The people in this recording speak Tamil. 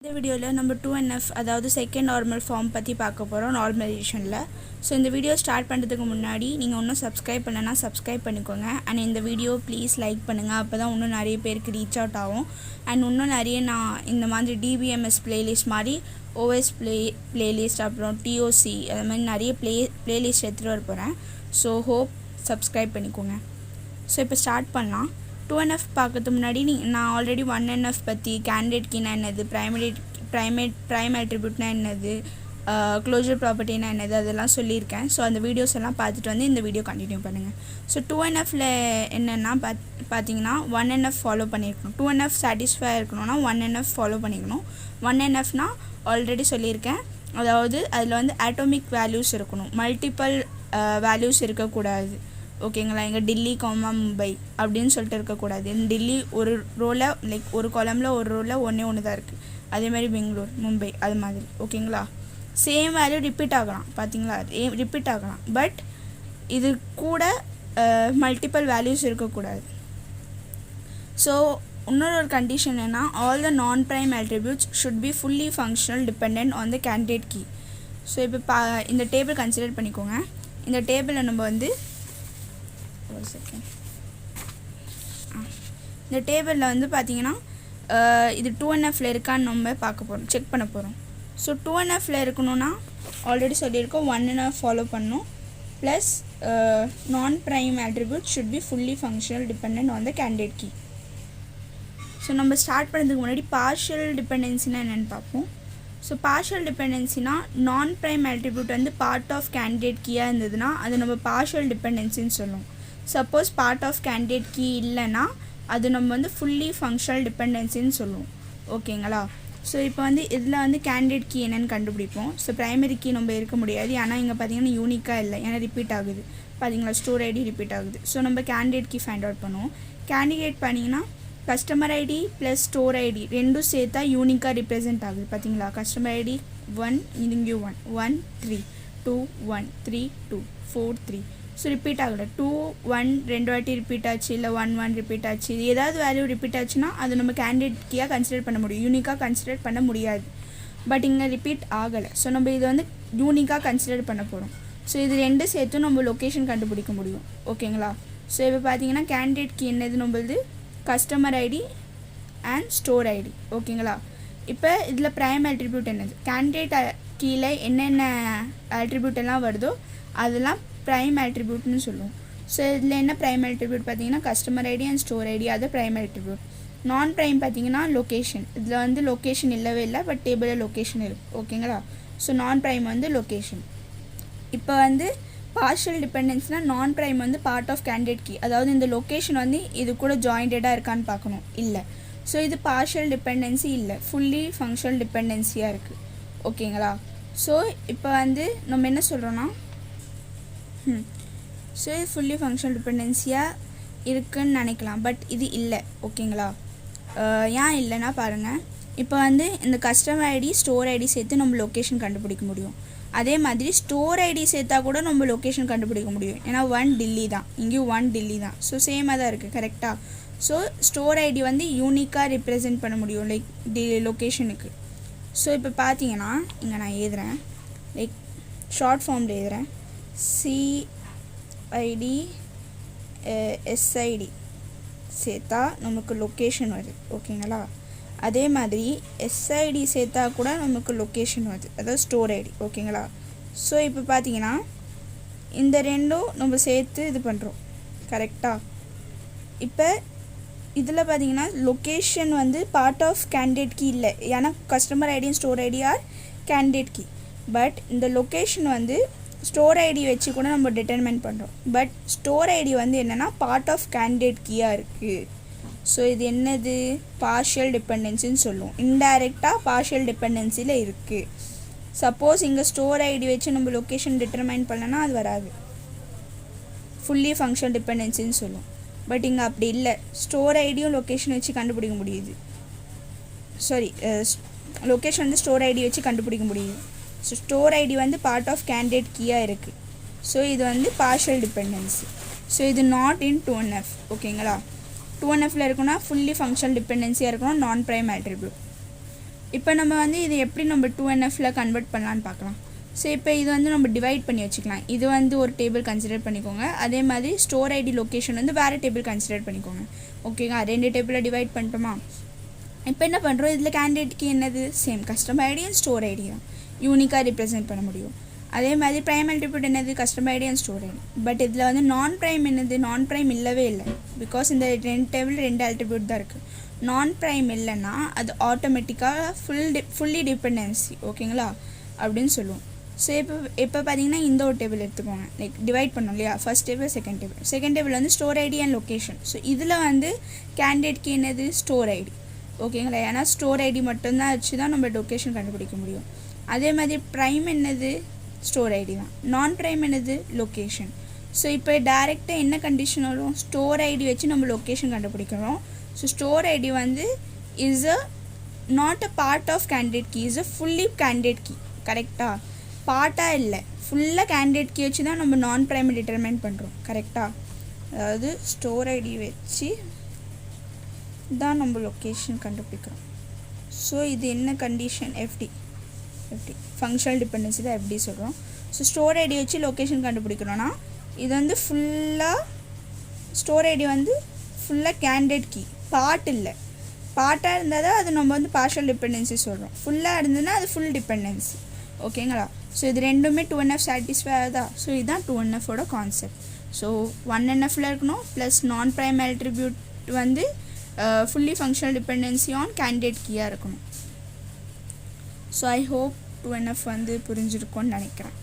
இந்த வீடியோவில் நம்ம 2NF அதாவது செகண்ட் நார்மல் ஃபார்ம் பற்றி பார்க்க போகிறோம் நார்மலைசேஷனில். ஸோ இந்த வீடியோ ஸ்டார்ட் பண்ணுறதுக்கு முன்னாடி நீங்கள் இன்னும் சப்ஸ்கிரைப் பண்ணலன்னா சப்ஸ்கிரைப் பண்ணிக்கோங்க. அண்ட் இந்த வீடியோ ப்ளீஸ் லைக் பண்ணுங்கள், அப்போ தான் இன்னும் நிறைய பேருக்கு ரீச் அவுட் ஆகும். அண்ட் இன்னும் நிறைய நான் இந்த மாதிரி DBMS பிளேலிஸ்ட் மாதிரி OS பிளேலிஸ்ட் அப்புறம் TOC அது மாதிரி நிறைய பிளேலிஸ்ட் எடுத்துகிட்டு வர போகிறேன். ஸோ ஹோப் சப்ஸ்கிரைப் பண்ணிக்கோங்க. ஸோ இப்போ ஸ்டார்ட் பண்ணலாம். 2NF பார்க்கறதுக்கு முன்னாடி நான் ஆல்ரெடி 1NF பற்றி கேண்டிடேட் கீனா என்னது, ப்ரைம் அட்ரிபியூட்னா என்னது, க்ளோஷர் ப்ராப்பர்ட்டினா என்னது அதெல்லாம் சொல்லியிருக்கேன். ஸோ அந்த வீடியோஸ் எல்லாம் பார்த்துட்டு வந்து இந்த வீடியோ கண்டினியூ பண்ணுங்கள். ஸோ 2NFல என்னென்னா பார்த்தீங்கன்னா 1NF ஃபாலோ பண்ணியிருக்கணும். 2NF சாட்டிஸ்ஃபை இருக்கணும்னா 1NF ஃபாலோ பண்ணிக்கணும். 1NFனா ஆல்ரெடி சொல்லியிருக்கேன், அதாவது அதில் வந்து ஆட்டோமிக் வேல்யூஸ் இருக்கணும், மல்டிபிள் வேல்யூஸ் இருக்கக்கூடாது. ஓகேங்களா, இங்கே டெல்லி மும்பை அப்படின்னு சொல்லிட்டு இருக்கக்கூடாது. டெல்லி ஒரு ரோவில் லைக் ஒரு காலமில் ஒரு ரோவில் ஒன்று தான் இருக்குது. அதேமாதிரி பெங்களூர் மும்பை அது மாதிரி. ஓகேங்களா, சேம் வேல்யூ ரிப்பீட் ஆகலாம். பார்த்தீங்களா, ரிப்பீட் ஆகலாம், பட் இது கூட மல்டிபிள் வேல்யூஸ் இருக்கக்கூடாது. ஸோ இன்னொரு கண்டிஷன் என்ன, all the non prime attributes should be fully functional depend on the candidate key. So இப்போ இந்த டேபிள் கன்சிடர் பண்ணிக்கோங்க. இந்த டேபிளில் நம்ம வந்து ஒரு செகண்ட் இந்த டேபிளில் வந்து பார்த்தீங்கன்னா இது 2NFல இருக்கான்னு நம்ம பார்க்க போகிறோம், செக் பண்ண போகிறோம். ஸோ 2NFல இருக்கணும்னா ஆல்ரெடி சொல்லியிருக்கோம் 1NF ஃபாலோ பண்ணணும், plus non prime attribute should be fully functional depend on the candidate key. So நம்ம ஸ்டார்ட் பண்ணுறதுக்கு முன்னாடி பார்ஷியல் டிபெண்டன்சினா என்னென்னு பார்ப்போம். ஸோ பார்ஷியல் டிபெண்டன்சினா நான் ப்ரைம் அட்ரிபியூட் வந்து பார்ட் ஆஃப் கேண்டிடேட் கீயாக இருந்ததுன்னா அது நம்ம பார்ஷியல் டிபெண்டன்சின்னு சொல்லுவோம். Suppose part of candidate key இல்லைன்னா அது நம்ம வந்து ஃபுல்லி ஃபங்க்ஷனல் டிபெண்டன்சின்னு சொல்லுவோம். ஓகேங்களா, ஸோ இப்போ வந்து இதில் வந்து கேண்டிடேட் கீ என்னென்னு கண்டுபிடிப்போம். ஸோ ப்ரைமரி கீ நம்ம இருக்க முடியாது, ஆனால் இங்கே பார்த்தீங்கன்னா யூனிக்காக இல்லை, ஏன்னா ரிப்பீட் ஆகுது. பார்த்தீங்களா, ஸ்டோர் ஐடி ரிப்பீட் ஆகுது. ஸோ நம்ம கேண்டிடேட் கீ ஃபைண்ட் அவுட் பண்ணுவோம். கேண்டிடேட் பண்ணிங்கன்னா customer ID plus store ID ரெண்டும் சேர்த்தா யூனிக்காக ரிப்ரசென்ட் ஆகுது. பார்த்தீங்களா, கஸ்டமர் ஐடி 1 இங்கே 1 1 3 2 1 3 2 4 3. ஸோ ரிப்பீட் ஆகலை, 2 1 ரெண்டு வாட்டி ரிப்பீட் ஆச்சு, இல்லை 1 1 ரிப்பீட் ஆச்சு. இது ஏதாவது வேல்யூ ரிப்பீட் ஆச்சுன்னா அது நம்ம கேண்டிடேட் கீயாக கன்சிடர் பண்ண முடியும், யூனிக்காக கன்சிடர் பண்ண முடியாது. பட் இங்கே ரிப்பீட் ஆகலை, ஸோ நம்ம இதை வந்து யூனிக்காக கன்சிடர் பண்ண போகிறோம். ஸோ இது ரெண்டு சேர்த்து நம்ம லொக்கேஷன் கண்டுபிடிக்க முடியும். ஓகேங்களா, ஸோ இப்போ பார்த்தீங்கன்னா கேண்டிடேட் கீ என்னது நம்மளது customer ID and store ID. ஓகேங்களா, இப்போ இதில் ப்ரைம் அட்ரிபியூட் என்னது, கேண்டிடேட் கீழே என்னென்ன அட்ரிபியூட் எல்லாம் வருதோ அதெல்லாம் ப்ரைம் அட்ரிபியூட்னு சொல்லுவோம். ஸோ இதில் என்ன ப்ரைம் அட்ரிபியூட் பார்த்தீங்கன்னா customer ID and store ID, அது ப்ரைம் அட்ரிபியூட். நான் ப்ரைம் பார்த்தீங்கன்னா லொக்கேஷன், இதில் வந்து லொக்கேஷன் இல்லவே இல்லை, பட் டேபிளில் லொக்கேஷன் இருக்குது. ஓகேங்களா, ஸோ நான் ப்ரைம் வந்து லொக்கேஷன். இப்போ வந்து பார்ஷியல் டிபெண்டன்ஸ்னால் நான் ப்ரைம் வந்து பார்ட் ஆஃப் கேண்டிடேட் கீ, அதாவது இந்த லொக்கேஷன் வந்து இது கூட ஜாயிண்டடாக இருக்கான்னு பார்க்கணும், இல்லை. ஸோ இது பார்ஷியல் டிபெண்டன்சி இல்லை, ஃபுல்லி ஃபங்க்ஷனல் டிபெண்டன்சியாக இருக்குது. ஓகேங்களா, ஸோ இப்போ வந்து நம்ம என்ன சொல்கிறோன்னா ஸோ இது ஃபுல்லி ஃபங்க்ஷனல் டிபெண்டன்சியாக இருக்குதுன்னு நினைக்கலாம், பட் இது இல்லை. ஓகேங்களா, ஏன் இல்லைன்னா பாருங்கள், இப்போ வந்து இந்த கஸ்டமர் ஐடி ஸ்டோர் ஐடி சேர்த்து நம்ம லொக்கேஷன் கண்டுபிடிக்க முடியும். அதே மாதிரி ஸ்டோர் ஐடி சேர்த்தா கூட நம்ம லொக்கேஷன் கண்டுபிடிக்க முடியும், ஏன்னா 1 டெல்லி தான், இங்கேயும் 1 டெல்லி தான். ஸோ சேமாக தான் இருக்குது, கரெக்டாக. ஸோ ஸ்டோர் ஐடி வந்து யூனிக்காக ரிப்ரசென்ட் பண்ண முடியும் லைக் லொக்கேஷனுக்கு. ஸோ இப்போ பார்த்தீங்கன்னா இங்கே நான் எழுதுகிறேன், லைக் ஷார்ட் ஃபார்மில் எழுதுகிறேன், CID SID சேர்த்தா நமக்கு லொக்கேஷன் வருது. ஓகேங்களா, அதே மாதிரி SID சேர்த்தா கூட நமக்கு லொக்கேஷன் வருது, அதாவது ஸ்டோர் ஐடி. ஓகேங்களா, ஸோ இப்போ பார்த்தீங்கன்னா இந்த ரெண்டும் நம்ம சேர்த்து இது பண்ணுறோம், கரெக்டாக. இப்போ இதில் பார்த்தீங்கன்னா லொக்கேஷன் வந்து பார்ட் ஆஃப் கேண்டிடேட் கீ இல்லை, ஏன்னா customer ID store ID are candidate key. But இந்த லொக்கேஷன் வந்து ஸ்டோர் ஐடி வச்சு கூட நம்ம டிட்டர்மைன் பண்ணுறோம், பட் ஸ்டோர் ஐடி வந்து என்னென்னா பார்ட் ஆஃப் கேண்டிடேட் கீயாக இருக்குது. ஸோ இது என்னது, பார்ஷியல் டிபெண்டன்சின்னு சொல்லுவோம், இன்டைரக்டாக பார்ஷியல் டிபெண்டன்சியில் இருக்குது. சப்போஸ் இங்கே ஸ்டோர் ஐடி வச்சு நம்ம லொக்கேஷன் டிட்டர்மைன் பண்ணலன்னா அது வராது, ஃபுல்லி ஃபங்க்ஷனல் டிபெண்டன்சின்னு சொல்லுவோம். பட் இங்கே அப்படி இல்லை, ஸ்டோர் ஐடியும் லொக்கேஷன் வச்சு கண்டுபிடிக்க முடியுது. சாரி, லொக்கேஷன் வந்து ஸ்டோர் ஐடி வச்சு கண்டுபிடிக்க முடியுது. ஸோ ஸ்டோர் ஐடி வந்து பார்ட் ஆஃப் கேண்டிடேட் கீயாக இருக்குது. ஸோ இது வந்து பார்ஷியல் டிபெண்டன்சி. ஸோ இது நாட் இன் 2NF. ஓகேங்களா, 2NFல இருக்குன்னா ஃபுல்லி ஃபங்க்ஷனல் டிபெண்டன்சியாக இருக்கணும், நான் ப்ரைம் அட்ரிபியூட். இப்போ நம்ம வந்து இது எப்படி நம்ம 2NFல கன்வெர்ட் பண்ணலான்னு பார்க்கலாம். ஸோ இப்போ இது வந்து நம்ம டிவைட் பண்ணி வச்சுக்கலாம். இது வந்து ஒரு டேபிள் கன்சிடர் பண்ணிக்கோங்க. அதே மாதிரி ஸ்டோர் ஐடி லொக்கேஷன் வந்து வேறு டேபிள் கன்சிடர் பண்ணிக்கோங்க. ஓகேங்களா, 2 டேபிளை டிவைட் பண்ணிட்டோமா. இப்போ என்ன பண்ணுறோம், இதில் கேண்டிடேட்க்கு என்னது same customer ID and store ID தான் யூனிக்காக ரிப்ரசென்ட் பண்ண முடியும். அதே மாதிரி ப்ரைம் அல்ட்ரிபியூட் என்னது customer ID and store ID. But இதில் வந்து நான் ப்ரைம் என்னது, நான் ப்ரைம் இல்லவே இல்லை. பிகாஸ் இந்த 2 டேபிள் 2 அல்ட்ரிபியூட் தான் இருக்குது. நான் ப்ரைம் இல்லைன்னா அது ஆட்டோமேட்டிக்காக ஃபுல்லி டிபெண்டன்சி ஓகேங்களா அப்படின்னு சொல்லுவோம். ஸோ இப்போ பார்த்தீங்கன்னா இந்த ஒரு டேபிள் எடுத்துக்கோங்க. லைக் டிவைட் பண்ணோம் இல்லையா, ஃபர்ஸ்ட் டேபிள் செகண்ட் டேபிள் வந்து store ID and location. So இதில் வந்து கேண்டிடேட்க்கு என்னது ஸ்டோர் ஐடி ஓகேங்களா, ஏன்னா ஸ்டோர் ஐடி மட்டும்தான் வச்சு தான் நம்ம லொக்கேஷன் கண்டுபிடிக்க முடியும். அதே மாதிரி ப்ரைம் என்னது ஸ்டோர் ஐடி தான், நான் ப்ரைம் என்னது லொக்கேஷன். ஸோ இப்போ டேரெக்டாக என்ன கண்டிஷன் வரும், ஸ்டோர் ஐடி வச்சு நம்ம லொக்கேஷன் கண்டுபிடிக்கிறோம். ஸோ ஸ்டோர் ஐடி வந்து is a not a part of candidate key, is a fully candidate key. கரெக்டாக, பார்ட்டாக இல்லை, ஃபுல்லாக கேண்டிடேட் கீ வச்சு தான் நம்ம நான் ப்ரைம் டிட்டர்மைன் பண்ணுறோம். கரெக்டாக, அதாவது ஸ்டோர் ஐடி வச்சு தான் நம்ம லொக்கேஷன் கண்டுபிடிக்கிறோம். ஸோ இது என்ன கண்டிஷன், எஃப்டி ஃபங்க்ஷனல் டிபெண்டன்சி தான் எப்படி சொல்கிறோம். ஸோ ஸ்டோர் ஐடி வச்சு லொக்கேஷன் கண்டுபிடிக்கிறோன்னா இது வந்து ஃபுல்லாக ஸ்டோர் ஐடி வந்து ஃபுல்லாக கேண்டிடேட் கீ, பார்ட் இல்லை. பார்ட்டாக இருந்தால் தான் அது நம்ம வந்து பார்ஷியல் டிபெண்டன்சி சொல்கிறோம். ஃபுல்லாக இருந்ததுன்னா அது ஃபுல் டிபெண்டன்சி ஓகேங்களா. ஸோ இது ரெண்டுமே 2NF சாட்டிஸ்ஃபை ஆகுதா. ஸோ இதுதான் 2NFோட கான்செப்ட். ஸோ 1NFல இருக்கணும் ப்ளஸ் நான் ப்ரைம் அட்ரிபியூட் வந்து fully functional dependency on candidate கீயாக இருக்கணும். ஸோ ஐ ஹோப் 2NF வந்து புரிஞ்சிருக்கும்னு நினைக்கிறேன்.